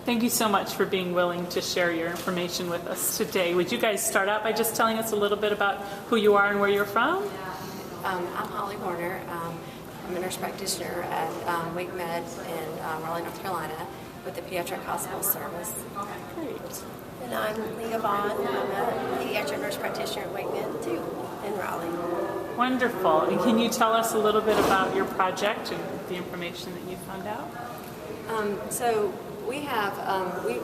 Thank you so much for being willing to share your information with us today. Would you guys start out by just telling us a little bit about who you are and where you're from? I'm Holly Warner. I'm a nurse practitioner at WakeMed in Raleigh, North Carolina, with the Pediatric Hospital Service. Great. And I'm Leah Vaughan. I'm a Pediatric Nurse Practitioner at WakeMed too, in Raleigh. Wonderful. And can you tell us a little bit about your project and the information that you found out? So we have, we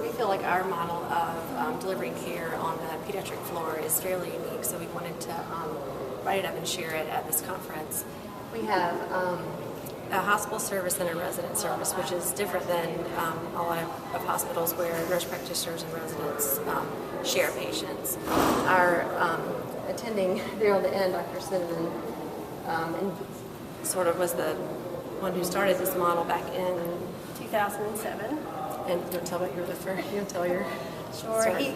feel like our model of delivering care on the pediatric floor is fairly unique, so we wanted to write it up and share it at this conference. We have a hospital service and a resident service, which is different than a lot of hospitals where nurse practitioners and residents share patients. Our attending there on the end, Dr. Cinnamon, and sort of was the one who started this model back in 2007. And you want to tell what you're the first? You want to tell your Sure. story?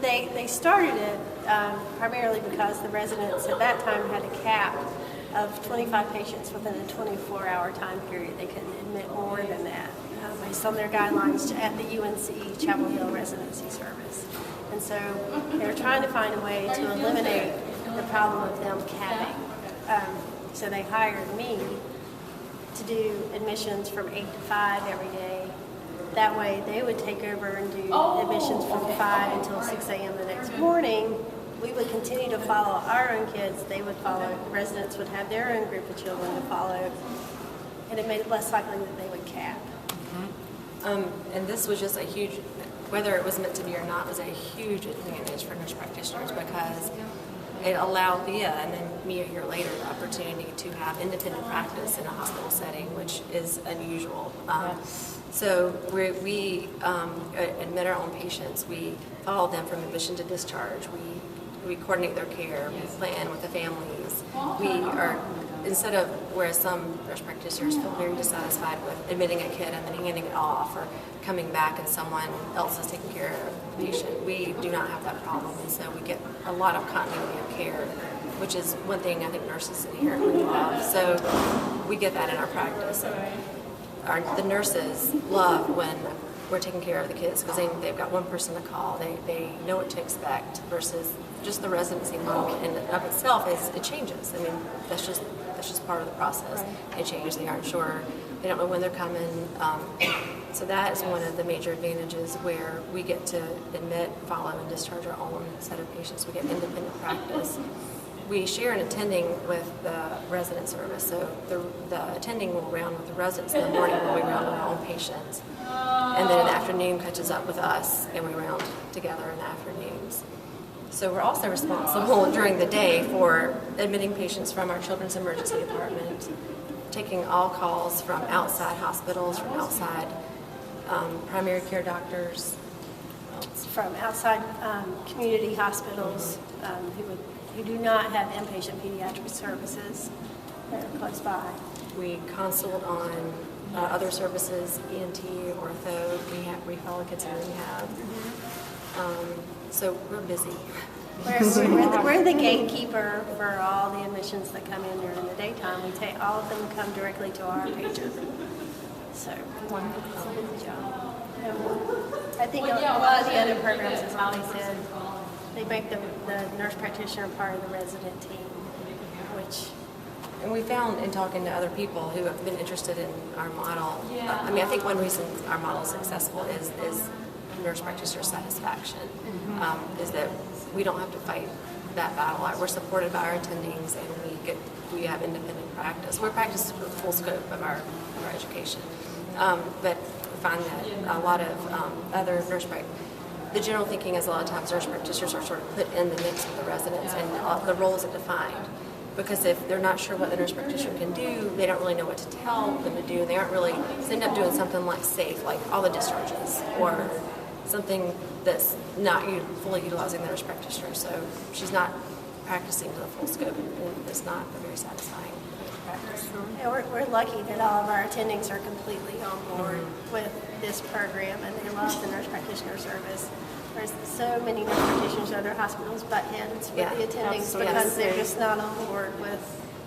They started it primarily because the residents at that time had a cap of 25 patients within a 24-hour time period. They couldn't admit more than that based on their guidelines at the UNC Chapel Hill Residency Service. And so they were trying to find a way to eliminate the problem of them capping. So they hired me to do admissions from 8 to 5 every day. That way they would take over and do admissions from 5 until 6 a.m. the next morning. We would continue to follow our own kids. They would follow, the residents would have their own group of children to follow, and it made it less likely that they would cap. And this was just a huge, whether it was meant to be or not, was a huge advantage for nurse practitioners because it allowed Leah and then me a year later the opportunity to have independent practice in a hospital setting, which is unusual. So we admit our own patients. We follow them from admission to discharge. We coordinate their care. We plan with the families. We are, instead of whereas some nurse practitioners feel very dissatisfied with admitting a kid and then handing it off or coming back and someone else is taking care of the patient, we do not have that problem. And so we get a lot of continuity of care, which is one thing I think nurses inherently love. So we get that in our practice. And the nurses love when we're taking care of the kids because they've got one person to call. They know what to expect versus just the residency model in and of itself it changes. I mean, that's just part of the process. Right. It changes. They aren't sure. They don't know when they're coming. So that is one of the major advantages where we get to admit, follow, and discharge our own set of patients. We get independent practice. We share an attending with the resident service, so the attending will round with the residents in the morning when we round on our own patients. And then in the afternoon catches up with us and we round together in the afternoons. So we're also responsible during the day for admitting patients from our children's emergency department, taking all calls from outside hospitals, from outside primary care doctors. From outside community hospitals who do not have inpatient pediatric services that are close by. We consult on other services, ENT, ortho. We follow kids in rehab. So we're busy. We're the gatekeeper for all the admissions that come in during the daytime. We take all of them come directly to our pager. So it's a busy job. I think a lot of the other programs, as Holly said, they make the nurse practitioner part of the resident team, which... And we found in talking to other people who have been interested in our model, I mean, I think one reason our model is successful is nurse practitioner satisfaction, is that we don't have to fight that battle. We're supported by our attendings and we have independent practice. We're practicing for the full scope of our education. But we find that a lot of other nurse practitioners, the general thinking is a lot of times nurse practitioners are sort of put in the mix with the residents and the roles are defined. Because if they're not sure what the nurse practitioner can do, they don't really know what to tell them to do. They aren't really, they end up doing something like SAFE, like all the discharges, or something that's not fully utilizing the nurse practitioner. So she's not practicing to the full scope and it's not a very satisfying practice. Yeah, we're lucky that all of our attendings are completely on board with this program and they love the nurse practitioner service. There's so many nurse practitioners at other hospitals butt heads with the attendings because they're just not on board with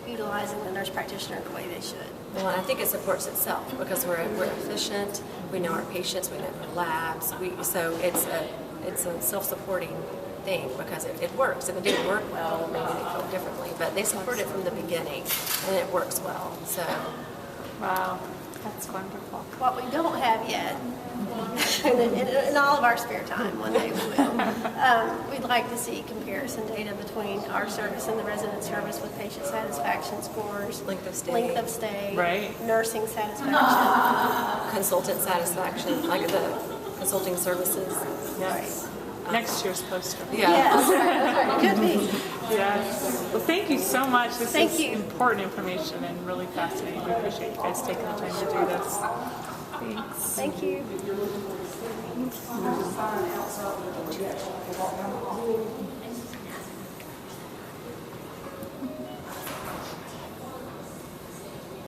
utilizing the nurse practitioner the way they should. Well, I think it supports itself because we're efficient. We know our patients. We know our labs. So it's a self-supporting thing because it works. If it didn't work well, maybe they feel differently. But they support it from the beginning, and it works well. So, Wow, that's wonderful. What we don't have yet, in all of our spare time, one day we will, we'd like to see comparison data between our service and the resident service with patient satisfaction scores, length of stay, Right. nursing satisfaction. consultant satisfaction, like the consulting services. Yes. Next year's poster. Yeah. Yes, right. Could be. Yes. Well, thank you so much. This Thank is you. important information and really fascinating. We appreciate you guys taking the time to do this. Thanks. Thank you.